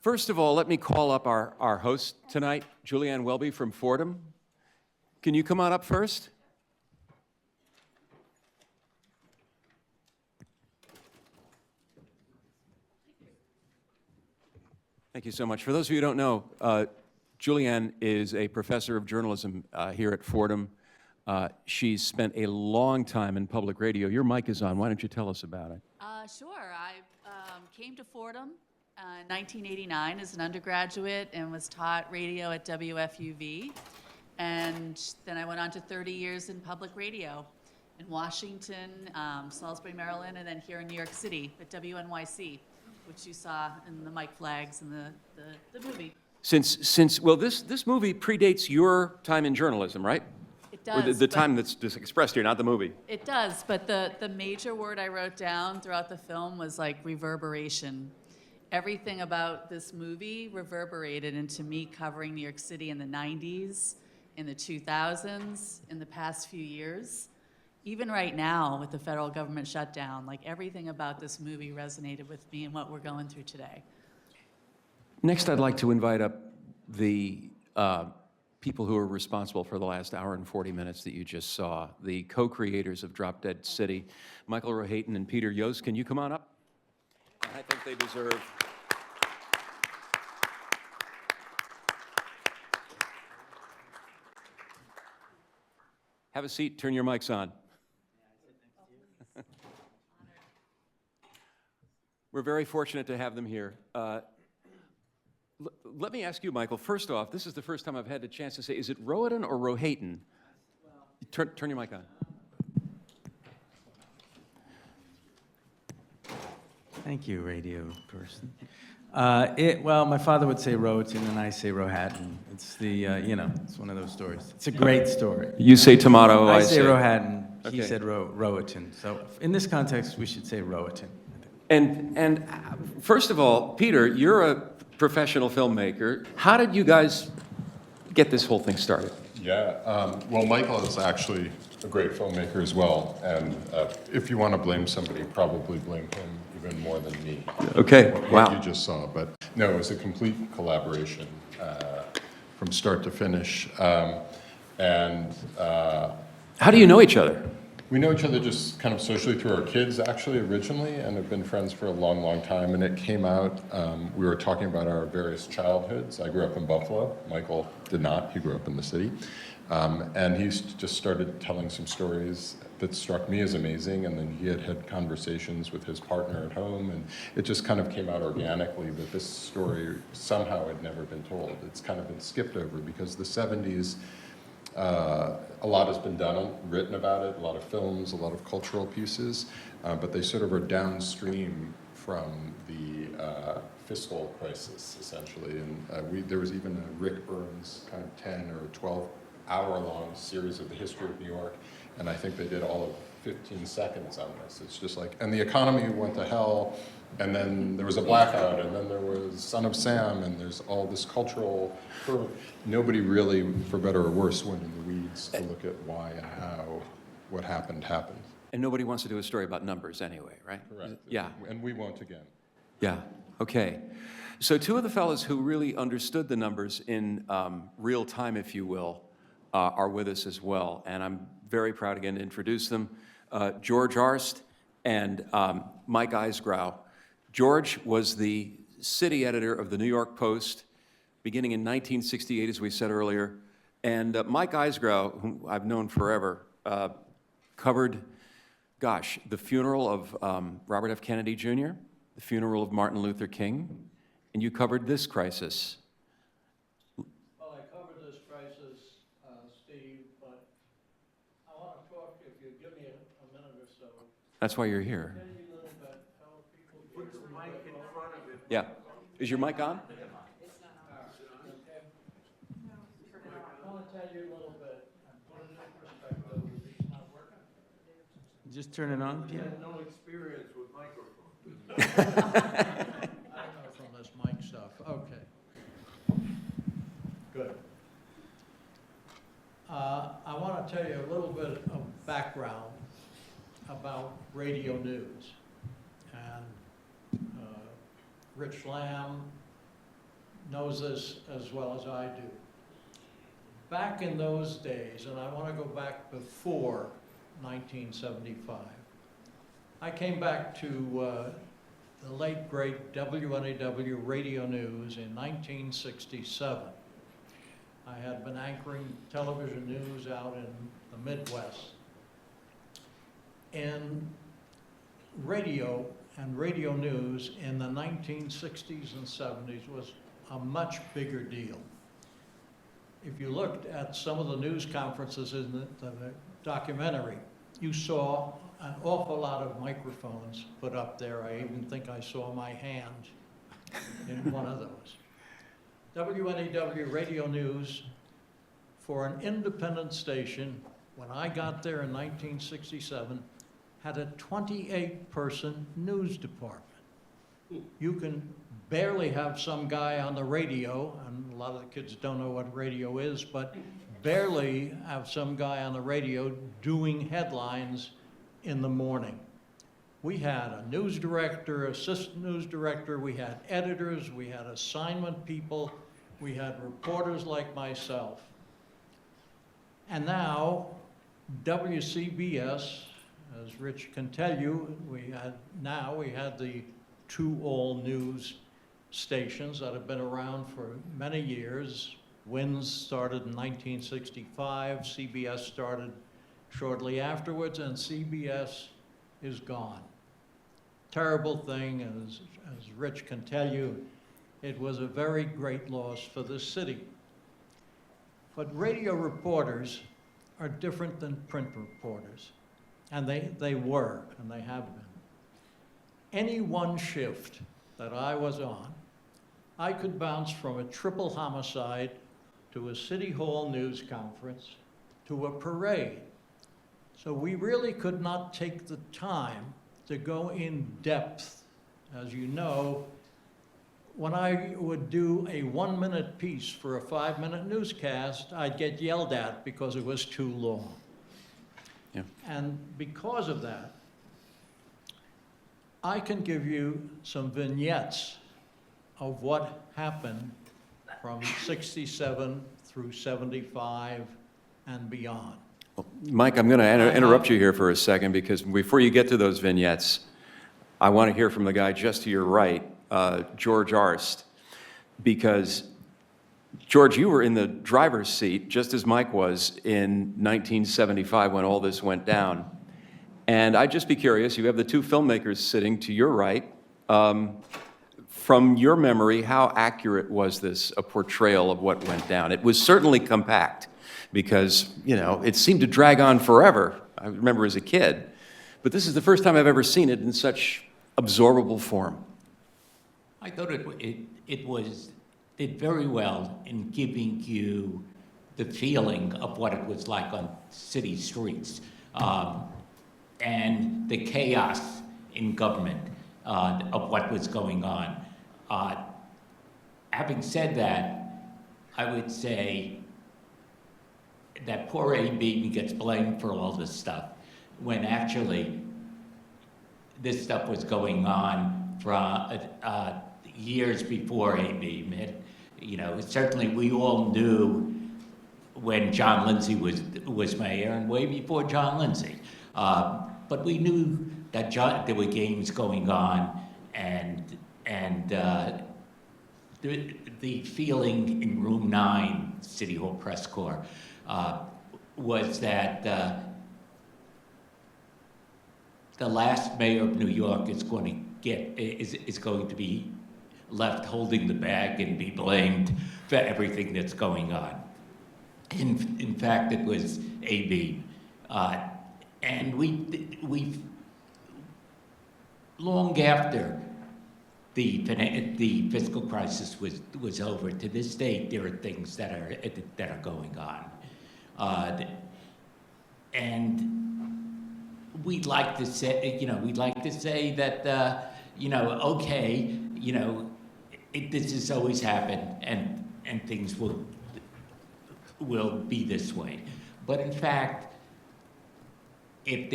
First of all, let me call up our host tonight, Julianne Welby from Fordham. Can you come on up first? Thank you so much. For those of you who don't know, Julianne is a professor of journalism here at Fordham. She's spent a long time in public radio. Your mic is on. Why don't you tell us about it? Sure. I came to Fordham in 1989 as an undergraduate and was taught radio at WFUV. And then I went on to 30 years in public radio in Washington, Salisbury, Maryland, and then here in New York City at WNYC, which you saw in the Mike Flags and the movie. Well, this movie predates your time in journalism, right? It does. Or the time that's just expressed here, not the movie. It does, but the major word I wrote down throughout the film was like reverberation. Everything about this movie reverberated into me covering New York City in the 90s, in the 2000s, in the past few years. Even right now with the federal government shutdown, like everything about this movie resonated with me and what we're going through today. Next, I'd like to invite up the people who are responsible for the last hour and 40 minutes that you just saw, the co-creators of Drop Dead City, Michael Rohatyn and Peter Yost. Can you come on up? I think they deserve. Have a seat, turn your mics on. We're very fortunate to have them here. Let me ask you, Michael, first off, this is the first time I've had the chance to say, is it Rohatyn or Rohatyn? Turn your mic on. Thank you, radio person. Well, my father would say Rohatyn, and I say Rohatyn. It's it's one of those stories. It's a great story. You say tomato, I say Rohatyn. Okay. He said Rohatyn. So in this context, we should say Rohatyn. And first of all, Peter, you're a professional filmmaker. How did you guys get this whole thing started? Yeah, well, Michael is actually a great filmmaker as well, and if you want to blame somebody, probably blame him even more than me. Okay, What wow. you just saw, but no, it was a complete collaboration from start to finish, and How do you know each other? we know each other just kind of socially through our kids, actually, originally, and have been friends for a long, long time. And it came out, we were talking about our various childhoods. I grew up in Buffalo. Michael did not. He grew up in the city. And he just started telling some stories that struck me as amazing. And then he had conversations with his partner at home. And it just kind of came out organically that this story somehow had never been told. It's kind of been skipped over because the 70s, a lot has been done, written about it, a lot of films, a lot of cultural pieces, but they sort of are downstream from the fiscal crisis, essentially. And there was even a Rick Burns kind of 10 or 12-hour-long series of the history of New York, and I think they did all of 15 seconds on this. It's just like, and the economy went to hell, and then there was a blackout, and then there was Son of Sam, and there's all this cultural curve. Nobody really, for better or worse, went in the weeds to look at why and how what happened. And nobody wants to do a story about numbers anyway, right? Correct. Yeah. And we won't again. Yeah, okay. So two of the fellows who really understood the numbers in real time, if you will, are with us as well. And I'm very proud again to introduce them. George Arst and Mike Eisgrau. George was the city editor of the New York Post beginning in 1968, as we said earlier. And Mike Eisgrau, whom I've known forever, covered, the funeral of Robert F. Kennedy Jr., the funeral of Martin Luther King, and you covered this crisis. Well, I covered this crisis, Steve, but I want to talk, if you give me a minute or so. That's why you're here. Tell you a little bit how people Put the mic in front of him. Yeah. Is your mic on? okay. I want to tell you a little bit and put it in perspective. It's not working. Just turn it on, He Peter. had no experience with microphones. I know from this mic stuff. Okay. Good. I want to tell you a little bit of background about radio news. And Rich Lamb knows this as well as I do. Back in those days, and I want to go back before 1975, I came back to the late great WNAW radio news in 1967. I had been anchoring television news out in the Midwest. And radio and radio news in the 1960s and 70s was a much bigger deal. If you looked at some of the news conferences in the documentary, you saw an awful lot of microphones put up there. I even think I saw my hand in one of those. WNAW Radio News, for an independent station, when I got there in 1967, had a 28-person news department. You can barely have some guy on the radio, and a lot of the kids don't know what radio is, but barely have some guy on the radio doing headlines in the morning. We had a news director, assistant news director, we had editors, we had assignment people, we had reporters like myself. And now, WCBS, as Rich can tell you, we had the 2 all-news stations that have been around for many years. WINS started in 1965, CBS started shortly afterwards, and CBS is gone. Terrible thing, as Rich can tell you, it was a very great loss for the city. But radio reporters are different than print reporters, and they were, and they have been. Any one shift that I was on, I could bounce from a triple homicide to a city hall news conference to a parade. So we really could not take the time to go in depth. As you know, when I would do a 1-minute piece for a 5-minute newscast, I'd get yelled at because it was too long. Yeah. And because of that, I can give you some vignettes of what happened from 67 through 75 and beyond. Mike, I'm going to interrupt you here for a second, because before you get to those vignettes, I want to hear from the guy just to your right, George Arst, because, George, you were in the driver's seat, just as Mike was in 1975 when all this went down. And I'd just be curious, you have the 2 filmmakers sitting to your right. From your memory, how accurate was this, a portrayal of what went down? It was certainly compact, because, it seemed to drag on forever. I remember as a kid. But this is the first time I've ever seen it in such absorbable form. I thought it did very well in giving you the feeling of what it was like on city streets, and the chaos in government of what was going on. Having said that, I would say that poor A.B. gets blamed for all this stuff, when actually this stuff was going on for years before A.B. Certainly we all knew when John Lindsay was mayor, and way before John Lindsay. But we knew that there were games going on, and the feeling in Room 9, City Hall Press Corps, was that the last mayor of New York is going to be left holding the bag and be blamed for everything that's going on. In fact, it was A.B. And we long after the fiscal crisis was over, to this day, there are things that are going on, and we'd like to say, that, okay, this has always happened, and things will be this way. But in fact, if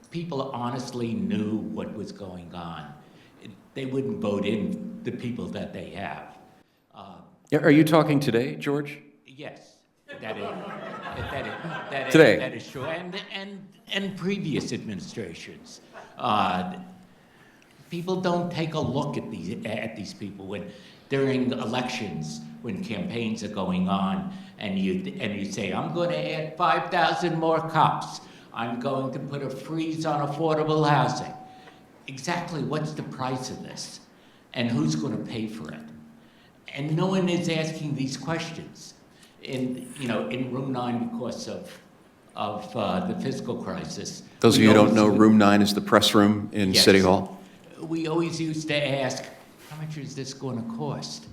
people honestly knew what was going on, they wouldn't vote in the people that they have. Are you talking today, George? Yes, that Today. that is true, and previous administrations. People don't take a look at these people when during elections, when campaigns are going on, and you say, I'm going to add 5,000 more cops. I'm going to put a freeze on affordable housing. Exactly what's the price of this, and who's going to pay for it? And no one is asking these questions in Room 9 because of the fiscal crisis. Those of We you who don't always- know, Room 9 is the press room in Yes. City Hall. We always used to ask, how much is this going to cost?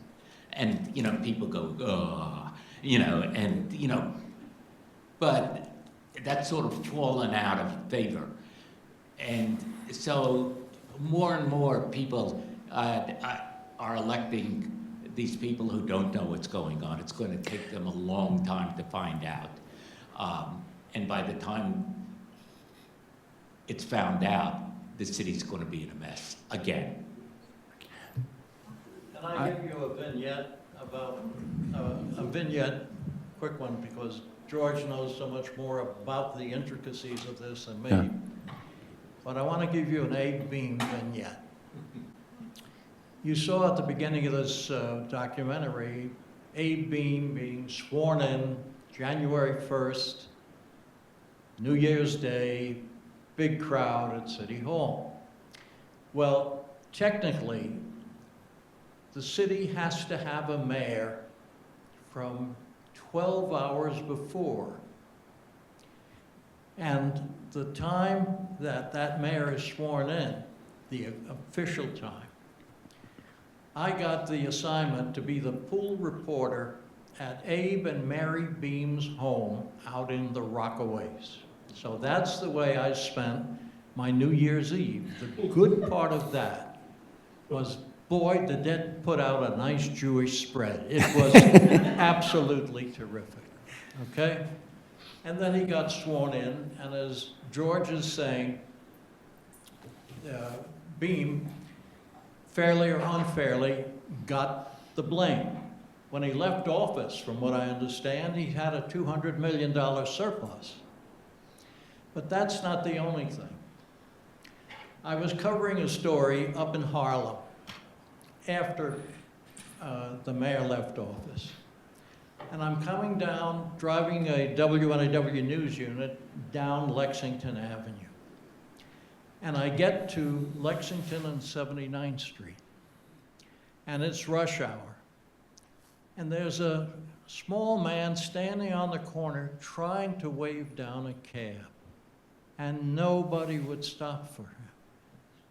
And, people go, oh, but that's sort of fallen out of favor. And so more and more people are electing these people who don't know what's going on. It's going to take them a long time to find out. And by the time it's found out, the city's going to be in a mess again. Can I give you a vignette about, quick one, because George knows so much more about the intricacies of this than me. Yeah. But I want to give you an Abe Beam vignette. You saw at the beginning of this documentary, Abe Beam being sworn in January 1st, New Year's Day, big crowd at City Hall. Well, technically, the city has to have a mayor from 12 hours before. And the time that that mayor is sworn in, the official time, I got the assignment to be the pool reporter at Abe and Mary Beam's home out in the Rockaways. So that's the way I spent my New Year's Eve. The good part of that was, boy, did that put out a nice Jewish spread. It was absolutely terrific, okay? And then he got sworn in, and as George is saying, Beam, fairly or unfairly, got the blame. When he left office, from what I understand, he had a $200 million surplus. But that's not the only thing. I was covering a story up in Harlem after the mayor left office. And I'm coming down, driving a WNAW news unit down Lexington Avenue. And I get to Lexington and 79th Street. And it's rush hour. And there's a small man standing on the corner trying to wave down a cab. And nobody would stop for him.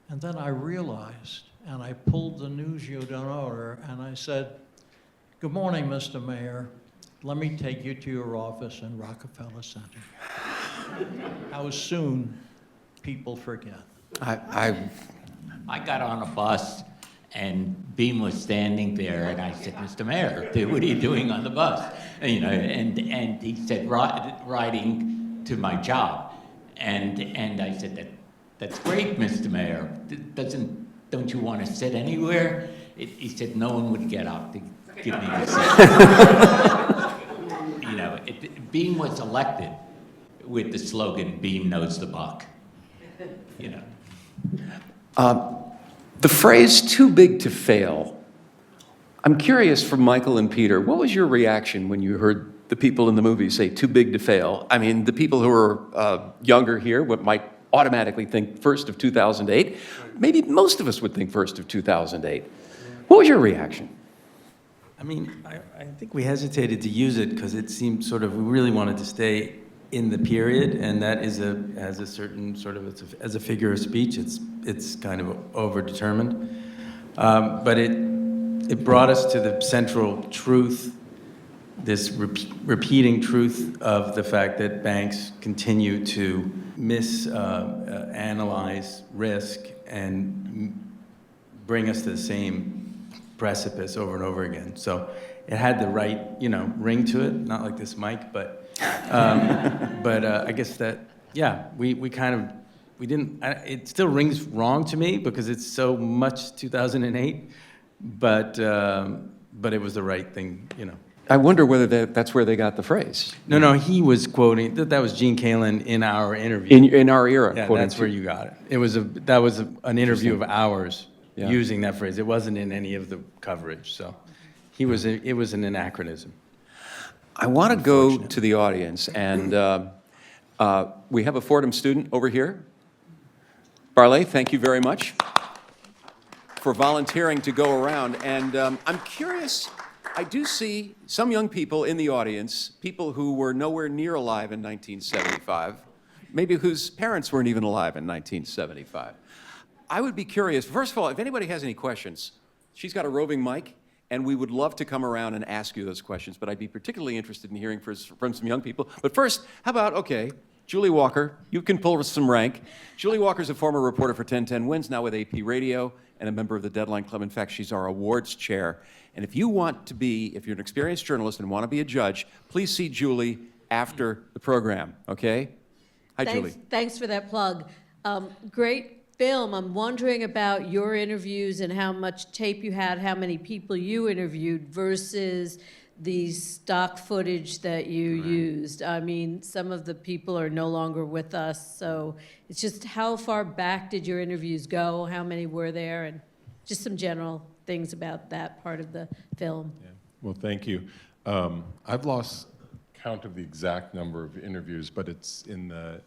And then I realized, and I pulled the news unit over, and I said, "Good morning, Mr. Mayor. Let me take you to your office in Rockefeller Center." How soon people forget. I I got on a bus, and Beam was standing there, and I said, Mr. Mayor, what are you doing on the bus? And he said, riding to my job. And I said, that's great, Mr. Mayor. Don't you want to sit anywhere? He said, no one would get up to give me a seat. Beam was elected with the slogan, Beam knows the buck. The phrase "too big to fail," I'm curious from Michael and Peter, what was your reaction when you heard the people in the movie say "too big to fail"? I mean, the people who are younger here might automatically think 1st of 2008. Maybe most of us would think 1st of 2008. What was your reaction? I mean, I think we hesitated to use it because it seemed sort of, we really wanted to stay in the period, and that has a certain sort of, as a figure of speech, it's kind of overdetermined. But it brought us to the central truth, this repeating truth of the fact that banks continue to misanalyze risk and bring us to the same precipice over and over again. So it had the right, ring to it, not like this mic, but I guess that, yeah, we didn't, it still rings wrong to me because it's so much 2008, but but it was the right thing, you know. I wonder whether that's where they got the phrase. No, he was quoting, that was Gene Kalin in our interview. In our era, Yeah, quoting that's where you got it. That was an interview of ours Yeah. using that phrase. It wasn't in any of the coverage, so it was an anachronism. I want to go to the audience, and we have a Fordham student over here. Barley, thank you very much for volunteering to go around. And I'm curious, I do see some young people in the audience, people who were nowhere near alive in 1975, maybe whose parents weren't even alive in 1975. I would be curious, first of all, if anybody has any questions, she's got a roving mic, and we would love to come around and ask you those questions, but I'd be particularly interested in hearing from some young people. But first, how about, okay, Julie Walker, you can pull some rank. Julie Walker's a former reporter for 1010 Wins, now with AP Radio, and a member of the Deadline Club. In fact, she's our awards chair. And if you're an experienced journalist and want to be a judge, please see Julie after the program, okay? Hi, Julie. Thanks for that plug. Great film. I'm wondering about your interviews and how much tape you had, how many people you interviewed versus the stock footage that you used. I mean, some of the people are no longer with us, so it's just how far back did your interviews go? How many were there? And just some general things about that part of the film. Yeah. Well, thank you. I've lost count of the exact number of interviews, but it's in the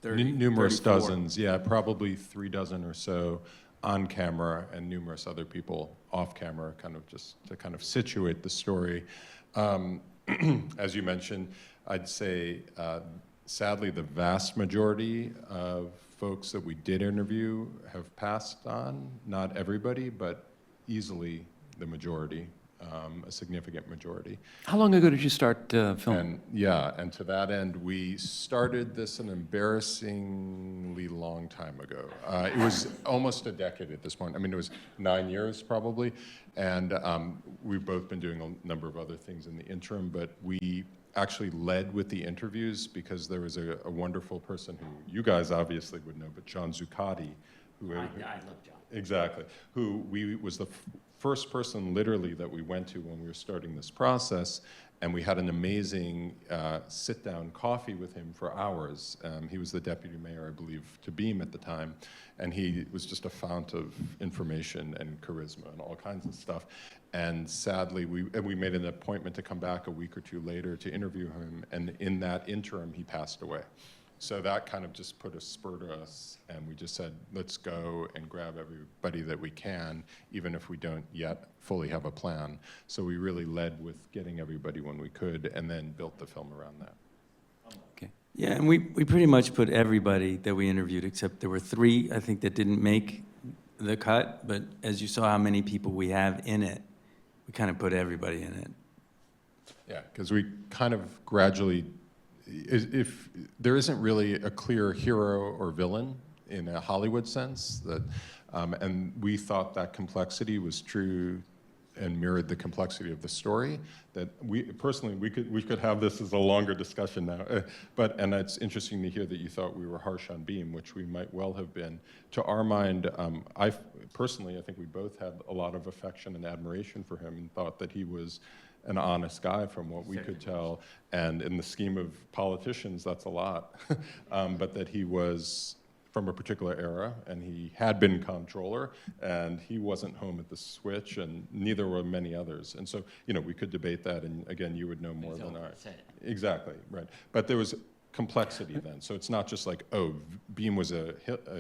numerous 34. dozens. Yeah, probably 3 dozen or so on camera, and numerous other people off camera, kind of just to kind of situate the story. As you mentioned, I'd say, sadly, the vast majority of folks that we did interview have passed on. Not everybody, but easily the majority, a significant majority. How long ago did you start filming? And to that end, we started this an embarrassingly long time ago. It was almost a decade at this point. I mean, it was 9 years probably, and we've both been doing a number of other things in the interim, but we actually led with the interviews because there was a wonderful person who you guys obviously would know, but John Zuccotti, who I love John. Exactly, who was the first person literally that we went to when we were starting this process, and we had an amazing sit-down coffee with him for hours. He was the deputy mayor, I believe, to Beam at the time, and he was just a fount of information and charisma and all kinds of stuff. And sadly, we made an appointment to come back a week or two later to interview him, and in that interim, he passed away. So that kind of just put a spur to us, and we just said, let's go and grab everybody that we can, even if we don't yet fully have a plan. So we really led with getting everybody when we could, and then built the film around that. Okay. Yeah, and we pretty much put everybody that we interviewed, except there were 3, I think, that didn't make the cut, but as you saw how many people we have in it, we kind of put everybody in it. Yeah, because we kind of gradually, if there isn't really a clear hero or villain in a Hollywood sense, that, and we thought that complexity was true and mirrored the complexity of the story, that we could have this as a longer discussion now, and it's interesting to hear that you thought we were harsh on Beam, which we might well have been. To our mind, I think we both had a lot of affection and admiration for him, and thought that he was an honest guy from what we could tell, and in the scheme of politicians, that's a lot, but that he was from a particular era, and he had been comptroller, and he wasn't home at the switch, and neither were many others. And so, we could debate that, and again, you would know more than I. Exactly, right. But there was complexity then, so it's not just like, oh, Beam was a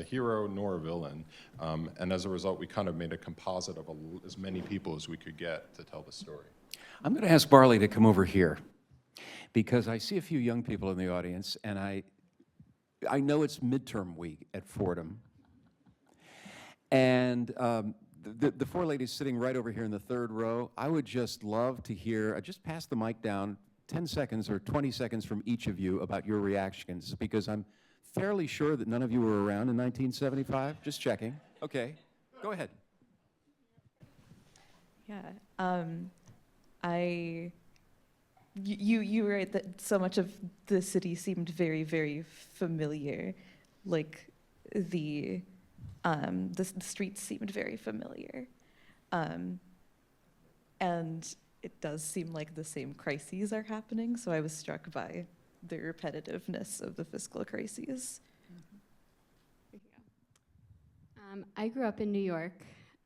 hero nor a villain, and as a result, we kind of made a composite of as many people as we could get to tell the story. I'm going to ask Barley to come over here, because I see a few young people in the audience, and I know it's midterm week at Fordham, and the 4 ladies sitting right over here in the 3rd row, I would just love to hear, just pass the mic down, 10 seconds or 20 seconds from each of you about your reactions, because I'm fairly sure that none of you were around in 1975. Just checking. Okay, go ahead. Yeah, you were right that so much of the city seemed very, very familiar. Like the streets seemed very familiar. and it does seem like the same crises are happening, so I was struck by the repetitiveness of the fiscal crises. I grew up in New York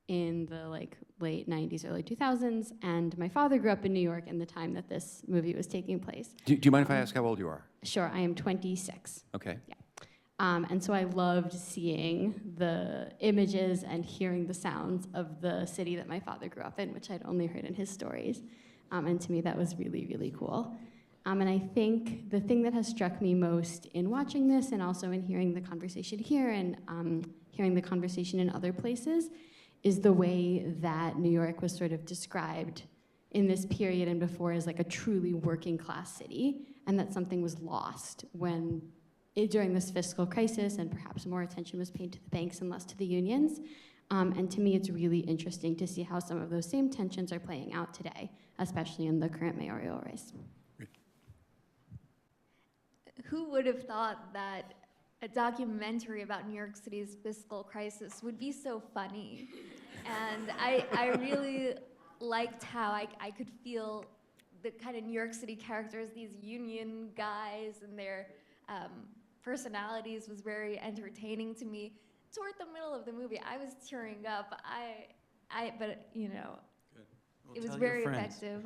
in the late 90s, early 2000s, and my father grew up in New York in the time that this movie was taking place. Do you mind if I ask how old you are? Sure, I am 26. Okay. And so I loved seeing the images and hearing the sounds of the city that my father grew up in, which I'd only heard in his stories. And to me, that was really, really cool. And I think the thing that has struck me most in watching this and also in hearing the conversation here and hearing the conversation in other places is the way that New York was sort of described in this period and before as like a truly working class city, and that something was lost when during this fiscal crisis, and perhaps more attention was paid to the banks and less to the unions. And to me, it's really interesting to see how some of those same tensions are playing out today, especially in the current mayoral race. Who would have thought that a documentary about New York City's fiscal crisis would be so funny? And I really liked how I could feel the kind of New York City characters, these union guys and their personalities was very entertaining to me. Toward the middle of the movie, I was tearing up. But you know, it was very effective.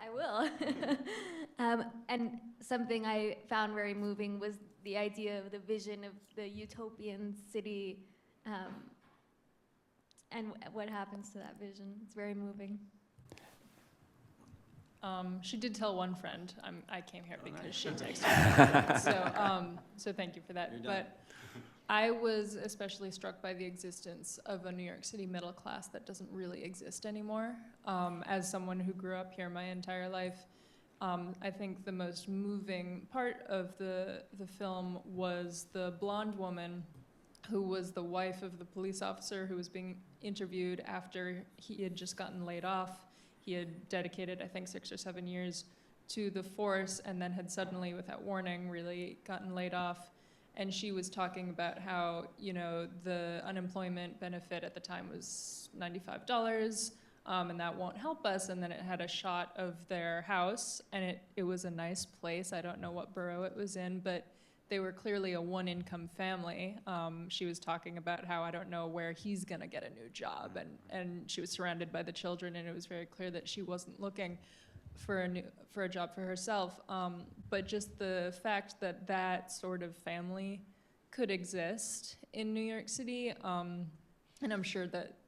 I will. And something I found very moving was the idea of the vision of the utopian city, and what happens to that vision. It's very moving. She did tell one friend. I came here because she texted me. So thank you for that. But I was especially struck by the existence of a New York City middle class that doesn't really exist anymore. As someone who grew up here my entire life, I think the most moving part of the film was the blonde woman who was the wife of the police officer who was being interviewed after he had just gotten laid off. He had dedicated, I think, 6 or 7 years to the force and then had suddenly, without warning, really gotten laid off. And she was talking about how, you know, the unemployment benefit at the time was $95, and that won't help us. And then it had a shot of their house, and it was a nice place. I don't know what borough it was in, but they were clearly a one-income family. She was talking about how I don't know where he's gonna get a new job, and she was surrounded by the children, and it was very clear that she wasn't looking for a job for herself. But just the fact that that sort of family could exist in New York City, and I'm sure that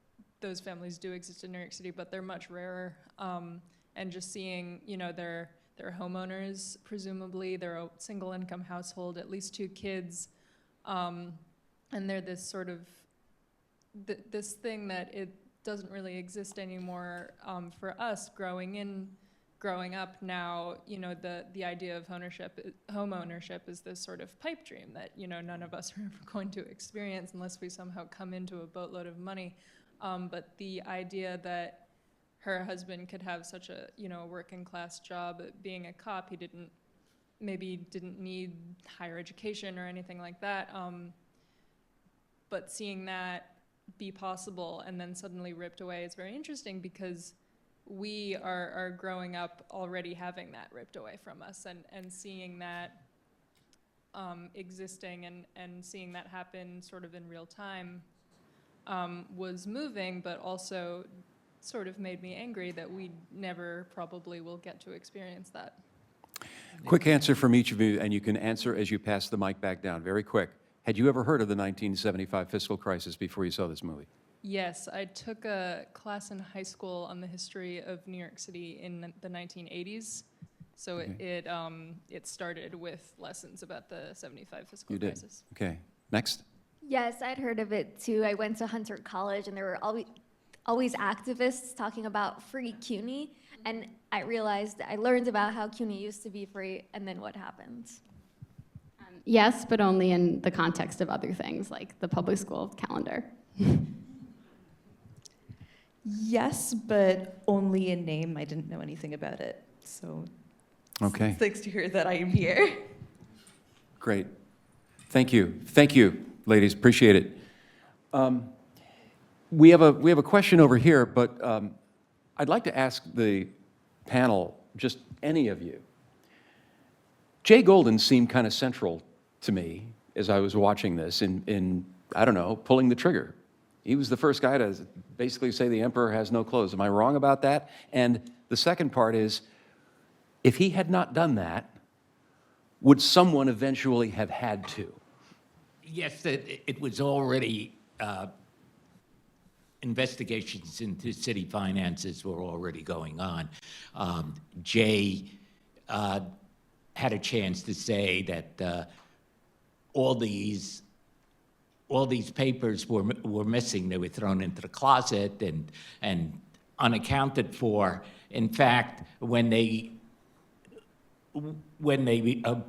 those families do exist in New York City, but they're much rarer. And just seeing, you know, they're homeowners, presumably. They're a single-income household, at least 2 kids. And they're this sort of, this thing that it doesn't really exist anymore for us growing up now. You know, the idea of home ownership is this sort of pipe dream that, you know, none of us are ever going to experience unless we somehow come into a boatload of money. But the idea that her husband could have such a, you know, working class job being a cop. He didn't need higher education or anything like that. But seeing that be possible and then suddenly ripped away is very interesting, because we are growing up already having that ripped away from us, and seeing that existing and seeing that happen sort of in real time was moving, but also sort of made me angry that we never probably will get to experience that. Quick answer from each of you, and you can answer as you pass the mic back down. Very quick. Had you ever heard of the 1975 fiscal crisis before you saw this movie? Yes, I took a class in high school on the history of New York City in the 1980s. So it started with lessons about the 75 fiscal crisis. Okay. Next. Yes, I'd heard of it too. I went to Hunter College, and there were always activists talking about free CUNY, and I learned about how CUNY used to be free, and then what happened. Yes, but only in the context of other things, like the public school calendar. Yes, but only in name. I didn't know anything about it. So Okay. thanks to hear that I am here. Great. Thank you. Thank you, ladies. Appreciate it. We have a question over here, but I'd like to ask the panel, just any of you. Jay Golden seemed kind of central to me as I was watching this in I don't know, pulling the trigger. He was the first guy to basically say the emperor has no clothes. Am I wrong about that? And the second part is, if he had not done that, would someone eventually have had to? Yes, it was already, investigations into city finances were already going on. Jay had a chance to say that all these papers were missing. They were thrown into the closet and unaccounted for. In fact, when they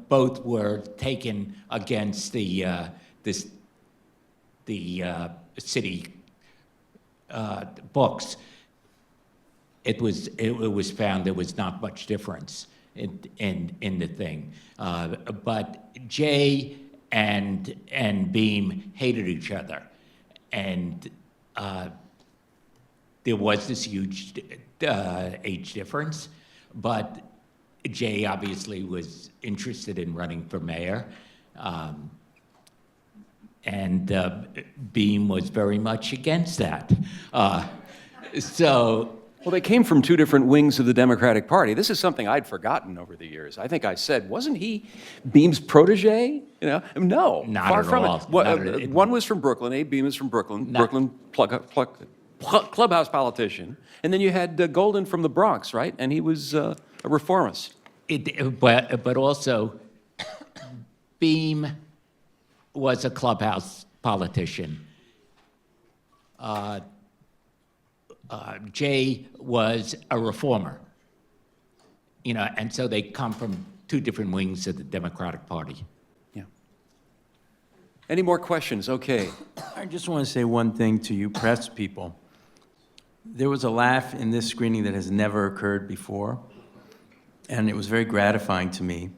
both were taken against the city books, it was found there was not much difference in the thing. But Jay and Beam hated each other, and there was this huge age difference, but Jay obviously was interested in running for mayor, and Beam was very much against that. Well, they came from two different wings of the Democratic Party. This is something I'd forgotten over the years. I think I said, wasn't he Beam's protege? You know, no, Not far at from all. it. Not at- One was from Brooklyn. Abe Beam is from Brooklyn. Brooklyn clubhouse politician, and then you had Golden from the Bronx, right? And he was a reformist. But also, Beam was a clubhouse politician. Jay was a reformer, you know, and so they come from two different wings of the Democratic Party. Yeah. Any more questions? Okay. I just want to say one thing to you press people. There was a laugh in this screening that has never occurred before, and it was very gratifying to me.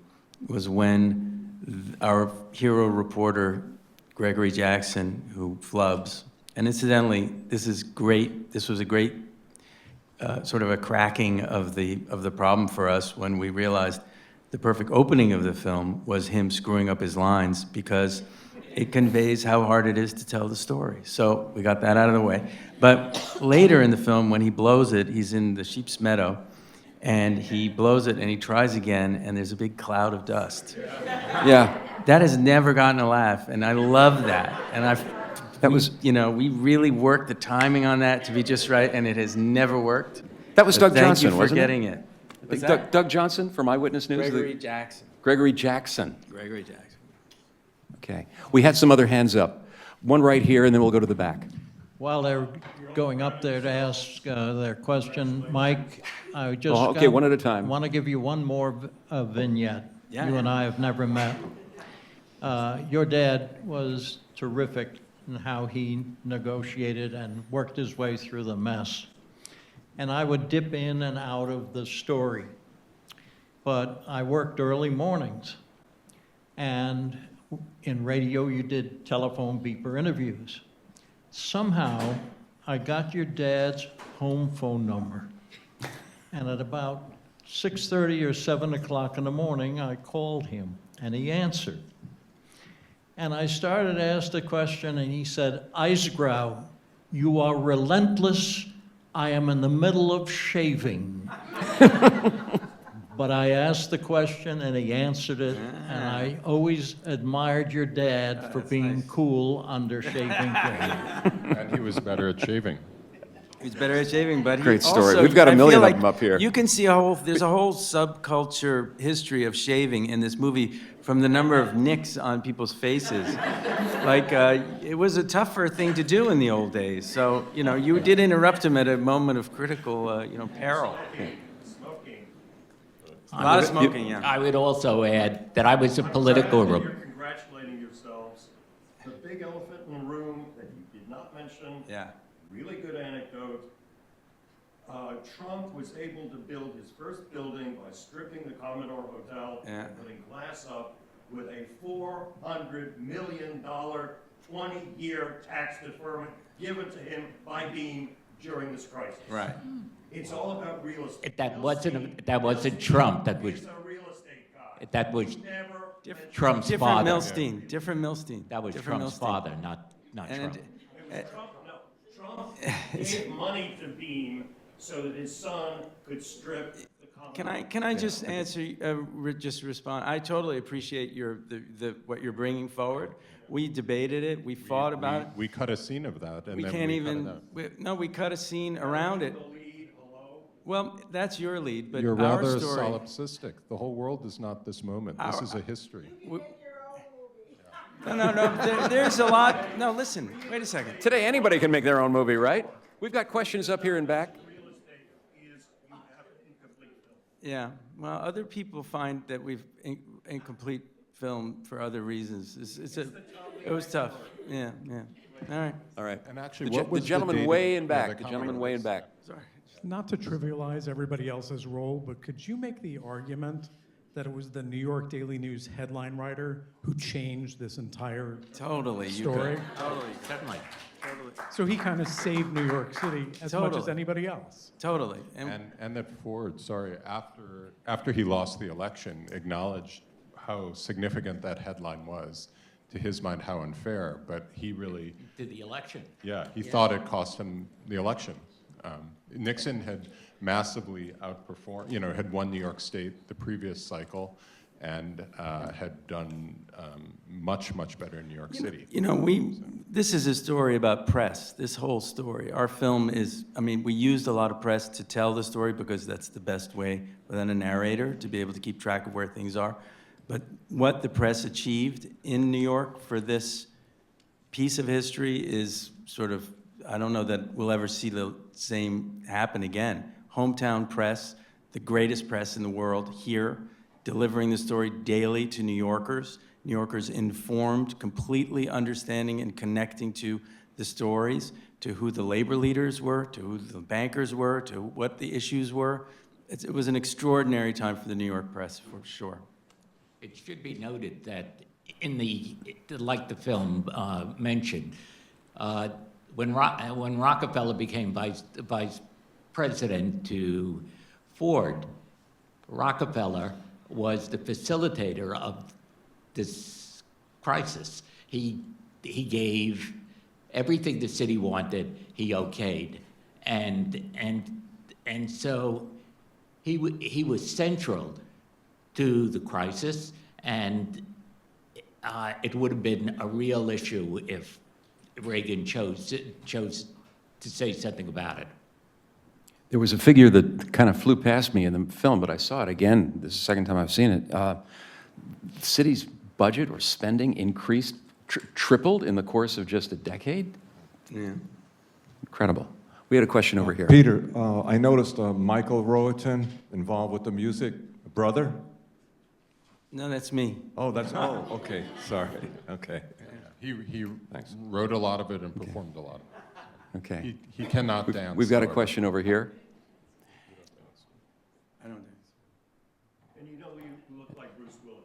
It was when our hero reporter, Gregory Jackson, who flubs, and incidentally, this is great. This was a great sort of a cracking of the problem for us when we realized the perfect opening of the film was him screwing up his lines, because it conveys how hard it is to tell the story. So we got that out of the way. But later in the film, when he blows it, he's in the sheep's meadow, and he blows it and he tries again, and there's a big cloud of dust. Yeah. That has never gotten a laugh, and I love that. And we really worked the timing on that to be just right, and it has never worked. That was Doug Johnson, wasn't it? Thank you for getting it. Was that? Doug Johnson from Eyewitness News? Gregory Jackson. Gregory Jackson. Gregory Jackson. Okay. We had some other hands up. One right here, and then we'll go to the back. While they're going up there to ask their question, Mike, I just Okay, one at a time. want to give you one more vignette. Yeah. You and I have never met. Your dad was terrific in how he negotiated and worked his way through the mess. And I would dip in and out of the story. But I worked early mornings. And in radio, you did telephone beeper interviews. Somehow, I got your dad's home phone number. And at about 6:30 or 7 o'clock in the morning, I called him, and he answered. And I started to ask the question, and he said, "Eisgrau, you are relentless. I am in the middle of shaving." But I asked the question, and he answered it, and I always admired your dad for being cool under shaving cream. And he was better at shaving. He's better at shaving, but Great he story. also, We've got a I million feel of them up here. You can see there's a whole subculture history of shaving in this movie, from the number of nicks on people's faces. Like, it was a tougher thing to do in the old days. So, you did interrupt him at a moment of critical, peril. A lot of smoking, yeah. I would also add that I was a political You're congratulating yourselves. The big elephant in the room that you did not mention. Yeah. Really good anecdote. Trump was able to build his first building by stripping the Commodore Hotel and putting glass up with a $400 million 20-year tax deferment given to him by Beam during this crisis. Right. It's all about real estate. That wasn't Trump. That was He's a real estate guy. that was Never Trump's Different father. Milstein. Different Milstein. That was Different Trump's Milstein. father, not And Trump. It was Trump. No, Trump gave money to Beam so that his son could strip the common. Can I just answer, just respond? I totally appreciate what you're bringing forward. We debated it, we fought about it. We cut a scene of that, and We then can't we cut it even, out. we cut a scene around it. The lead, hello? Well, that's your lead, but You're our rather story. solipsistic. The whole world is not this moment. This is a history. No, there's a lot, no, listen, wait a second. Today, anybody can make their own movie, right? We've got questions up here in back. Real estate is you have incomplete film. Yeah, well, other people find that we've incomplete film for other reasons. It was tough, yeah, all right. All right. And actually, The what was gentleman dating- way in yeah, back, the the gentleman comment way in was- back. Sorry. Not to trivialize everybody else's role, but could you make the argument that it was the New York Daily News headline writer who changed this entire Totally, you story? could. Totally, Certainly. totally. So he kind of saved New York City as much as Totally. anybody else. Totally. And that Ford, after he lost the election, acknowledged how significant that headline was. To his mind, how unfair, but he really, Did the election. he thought it cost him the election. Nixon had massively outperformed, had won New York State the previous cycle, and had done much, much better in New York City. This is a story about press, this whole story. Our film is, we used a lot of press to tell the story because that's the best way without a narrator to be able to keep track of where things are. But what the press achieved in New York for this piece of history is sort of, I don't know that we'll ever see the same happen again. Hometown press, the greatest press in the world here, delivering the story daily to New Yorkers informed, completely understanding and connecting to the stories, to who the labor leaders were, to who the bankers were, to what the issues were. It was an extraordinary time for the New York press, for sure. It should be noted that like the film mentioned, when Rockefeller became vice president to Ford, Rockefeller was the facilitator of this crisis. He gave everything the city wanted, he okayed, and so he was central to the crisis, and it would have been a real issue if Reagan chose to say something about it. There was a figure that kind of flew past me in the film, but I saw it again. This is the second time I've seen it. The city's budget or spending increased, tripled in the course of just a decade. Yeah. Incredible. We had a question over here. Peter, I noticed Michael Roatan involved with the music. Brother? No, that's me. Oh, okay. Sorry. Okay. He Thanks. wrote a lot of it and performed a lot of it. Okay. He cannot dance. We've got a however. question question over here. I don't. And you look like Bruce Willis.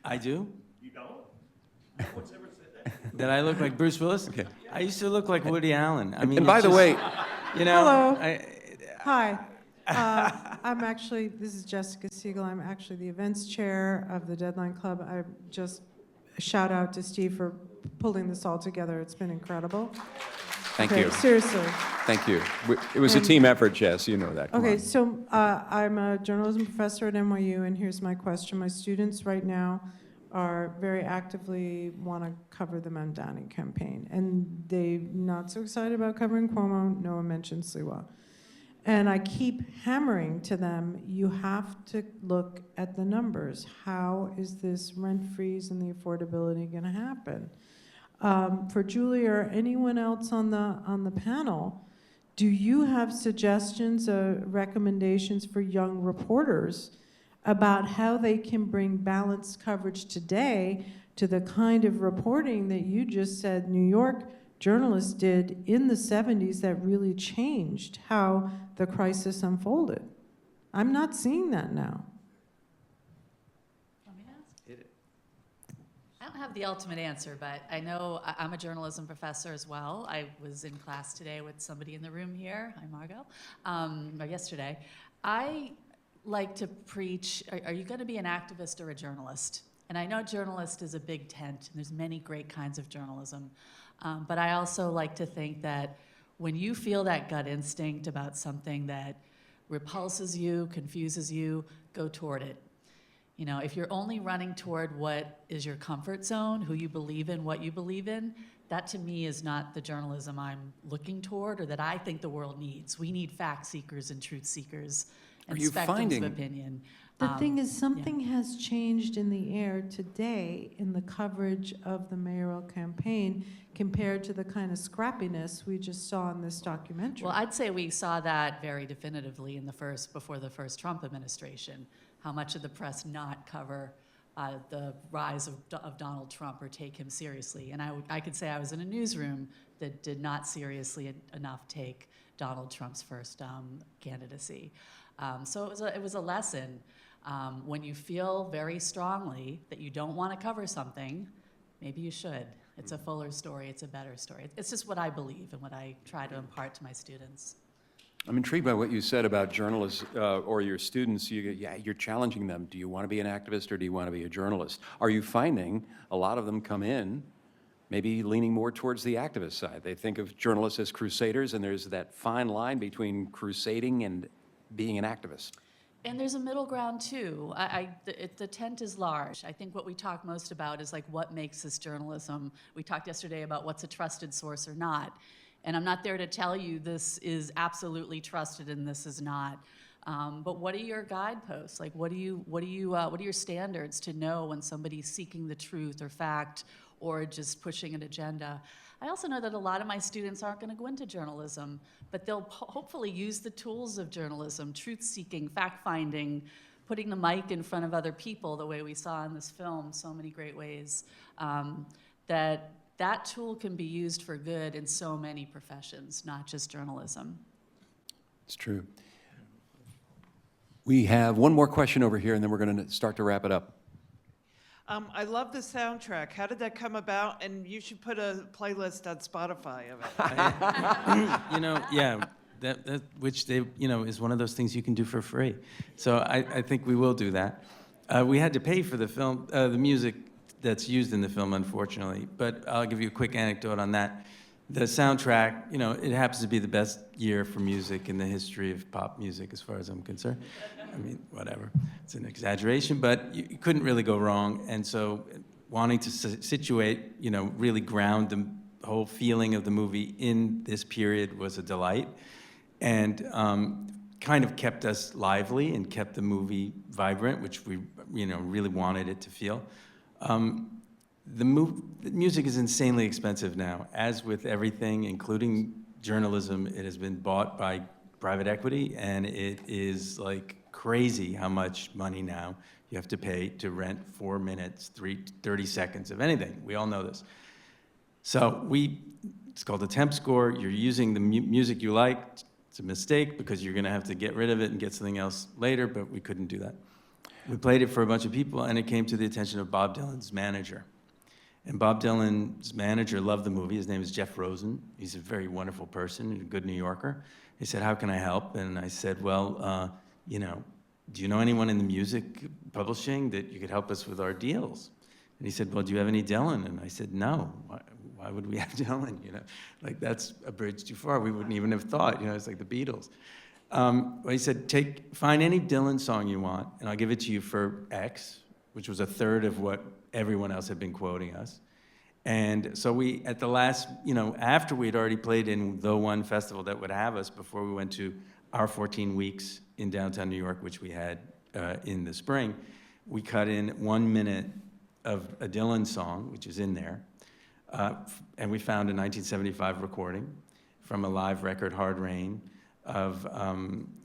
I do? You don't? No one's ever said that. Did I look like Bruce Willis? Okay. I used to look like Woody Allen. And by the way, Hello. I, Hi. This is Jessica Siegel. I'm actually the events chair of the Deadline Club. I just shout out to Steve for pulling this all together. It's been incredible. thank Okay, you. seriously. Thank you. It was a team effort, Jess. You know that. Come Okay, on. so I'm a journalism professor at NYU, and here's my question. My students right now are very actively want to cover the Mamdani campaign, and they're not so excited about covering Cuomo. No one mentions Sliwa. And I keep hammering to them, you have to look at the numbers. How is this rent freeze and the affordability going to happen? For Julie or anyone else on the panel, do you have suggestions or recommendations for young reporters about how they can bring balanced coverage today to the kind of reporting that you just said New York journalists did in the 70s that really changed how the crisis unfolded? I'm not seeing that now. Want me to ask? Hit it. Oh. don't have the ultimate answer, but I know I'm a journalism professor as well. I was in class today with somebody in the room here, hi Margot, or yesterday. I like to preach, are you going to be an activist or a journalist? And I know journalist is a big tent, and there's many great kinds of journalism. But I also like to think that when you feel that gut instinct about something that repulses you, confuses you, go toward it. You know, if you're only running toward what is your comfort zone, who you believe in, what you believe in, that to me is not the journalism I'm looking toward or that I think the world needs. We need fact seekers and truth seekers and spectrums of opinion. The thing is, something has changed in the air today in the coverage of the mayoral campaign compared to the kind of scrappiness we just saw in this documentary. Well, I'd say we saw that very definitively in before the first Trump administration. How much of the press not cover the rise of Donald Trump or take him seriously. And I could say I was in a newsroom that did not seriously enough take Donald Trump's first candidacy. So it was a lesson. When you feel very strongly that you don't want to cover something, maybe you should. It's a fuller story, it's a better story. It's just what I believe and what I try to impart to my students. I'm intrigued by what you said about journalists or your students. You're challenging them. Do you want to be an activist or do you want to be a journalist? Are you finding a lot of them come in maybe leaning more towards the activist side? They think of journalists as crusaders, and there's that fine line between crusading and being an activist. And there's a middle ground too. The tent is large. I think what we talk most about is like what makes this journalism. We talked yesterday about what's a trusted source or not. And I'm not there to tell you this is absolutely trusted and this is not. But what are your guideposts? Like, what are your standards to know when somebody's seeking the truth or fact or just pushing an agenda? I also know that a lot of my students aren't going to go into journalism, but they'll hopefully use the tools of journalism, truth-seeking, fact-finding, putting the mic in front of other people the way we saw in this film, so many great ways, that tool can be used for good in so many professions, not just journalism. It's true. We have one more question over here, and then we're going to start to wrap it up. I love the soundtrack. How did that come about? And you should put a playlist on Spotify of it. That which they, is one of those things you can do for free. So I think we will do that. We had to pay for the film, the music that's used in the film, unfortunately. But I'll give you a quick anecdote on that. The soundtrack, it happens to be the best year for music in the history of pop music, as far as I'm concerned. I mean, whatever. It's an exaggeration, but you couldn't really go wrong. And so wanting to situate, really ground the whole feeling of the movie in this period was a delight. And kind of kept us lively and kept the movie vibrant, which we, really wanted it to feel. The music is insanely expensive now. As with everything, including journalism, it has been bought by private equity, and it is like crazy how much money now you have to pay to rent 4 minutes, 30 seconds of anything. We all know this. So it's called a temp score. You're using the music you like. It's a mistake because you're going to have to get rid of it and get something else later, but we couldn't do that. We played it for a bunch of people, and it came to the attention of Bob Dylan's manager. And Bob Dylan's manager loved the movie. His name is Jeff Rosen. He's a very wonderful person, a good New Yorker. He said, "How can I help?" And I said, "Well, do you know anyone in the music publishing that you could help us with our deals?" And he said, "Well, do you have any Dylan?" And I said, "No. Why would we have Dylan? Like that's a bridge too far. We wouldn't even have thought. It's like the Beatles." Well, he said, find any Dylan song you want, and I'll give it to you for X, which was a third of what everyone else had been quoting us. And so we, at the last, after we'd already played in the one festival that would have us before we went to our 14 weeks in downtown New York, which we had in the spring, we cut in 1 minute of a Dylan song, which is in there. And we found a 1975 recording from a live record, Hard Rain, of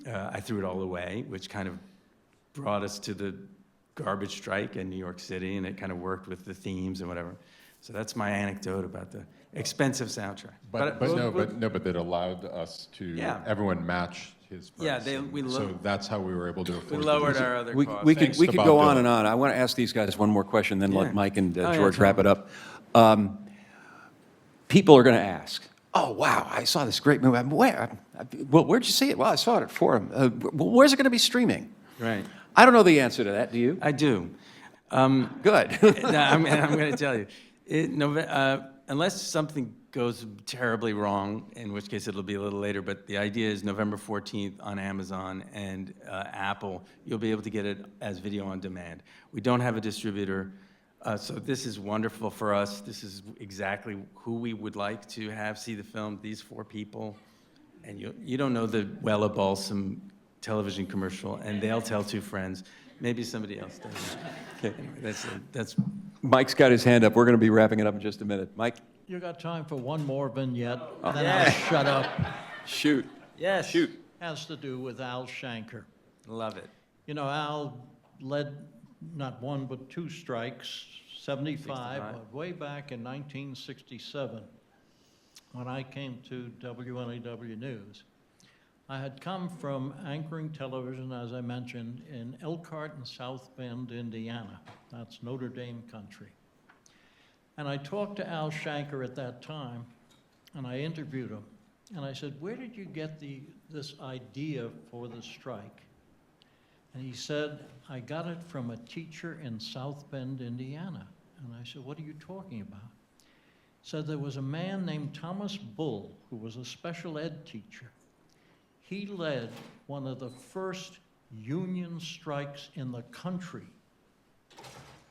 I Threw It All Away, which kind of brought us to the garbage strike in New York City, and it kind of worked with the themes and whatever. So that's my anecdote about the expensive soundtrack. But that allowed us to, Yeah. everyone matched his price. Yeah, so that's how we were able to afford We lowered the music. our other We costs. could Thanks we to could Bob go on Dylan. and on. I want to ask these guys one more question, then Yeah. let Mike and Oh, yeah, George tell wrap me. it up. People are going to ask, "Oh, wow, I saw this great movie. Where? Well, where'd you see it?" "Well, I saw it at Fordham." Well, where's it going to be streaming?" Right. I don't know the answer to that. Do you? I do. Good. No, I'm going to tell you. Unless something goes terribly wrong, in which case it'll be a little later, but the idea is November 14th on Amazon and Apple. You'll be able to get it as video on demand. We don't have a distributor, so this is wonderful for us. This is exactly who we would like to have see the film, these 4 people. And you don't know the Wella Balsam television commercial, and they'll tell 2 friends. Maybe somebody else does. Okay. Anyway, that's Mike's got his hand up. We're going to be wrapping it up in just a minute. Mike? You got time for one more vignette, then Yeah. I'll shut up. Shoot. Yes. Shoot. Has to do with Al Shanker. Love it. You know, Al led not 1 but 2 strikes, 75, but way back in 1967, when I came to WNAW News. I had come from anchoring television, as I mentioned, in Elkhart and South Bend, Indiana. That's Notre Dame country. And I talked to Al Shanker at that time, and I interviewed him. And I said, "Where did you get this idea for the strike?" And he said, "I got it from a teacher in South Bend, Indiana." And I said, "What are you talking about?" He said there was a man named Thomas Bull, who was a special ed teacher. He led one of the first union strikes in the country.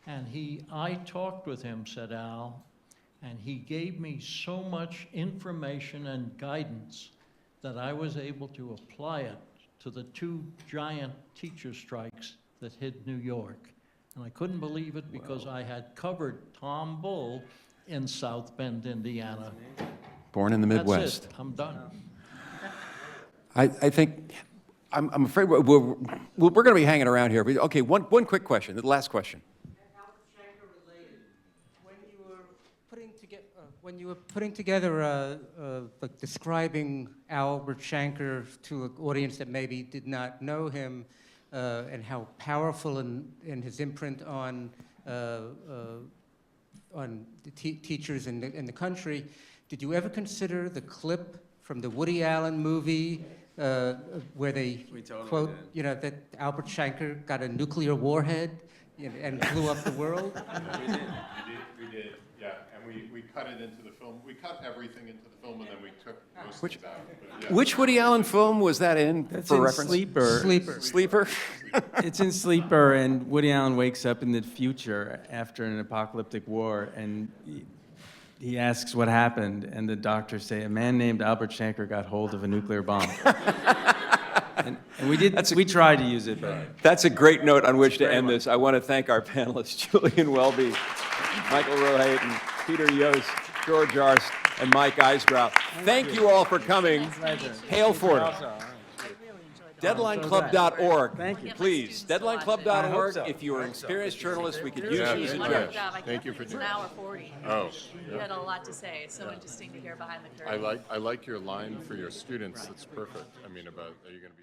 And I talked with him, said Al, and he gave me so much information and guidance that I was able to apply it to the 2 giant teacher strikes that hit New York. And I couldn't believe it because I had covered Tom Bull in South Bend, Indiana. Born in the Midwest. That's it. I'm done. I think, I'm afraid we're going to be hanging around here. Okay, one quick question, the last question. When you were putting together, like describing Albert Shanker to an audience that maybe did not know him, and how powerful in his imprint on the teachers in the country, did you ever consider the clip from the Woody Allen movie where they quote, you know, that Albert Shanker got a nuclear warhead and blew up the world? We did, yeah. And we cut it into the film. We cut everything into the film, and then we took most of it out. But yeah. Which Woody Allen film was that in, That's for in reference? Sleeper. Sleeper? It's in Sleeper, and Woody Allen wakes up in the future after an apocalyptic war, and he asks what happened, and the doctors say, a man named Albert Shanker got hold of a nuclear bomb. and we tried to use it, but... That's a great note on which to end this. I want to thank our panelists, Julian Welby, Michael Rohait, and Peter Yost, George Arst, and Mike Eisgrau. Thank you all for coming. Hail Fordham. DeadlineClub.org. Thank you. Please, DeadlineClub.org. If you're an experienced journalist, we could use you as a judge. Thank you for It's doing an that. hour 40. Oh, You had a lot to say. It's so interesting to hear behind the curtain. I like your line for your students. It's perfect. I mean, about are you going to be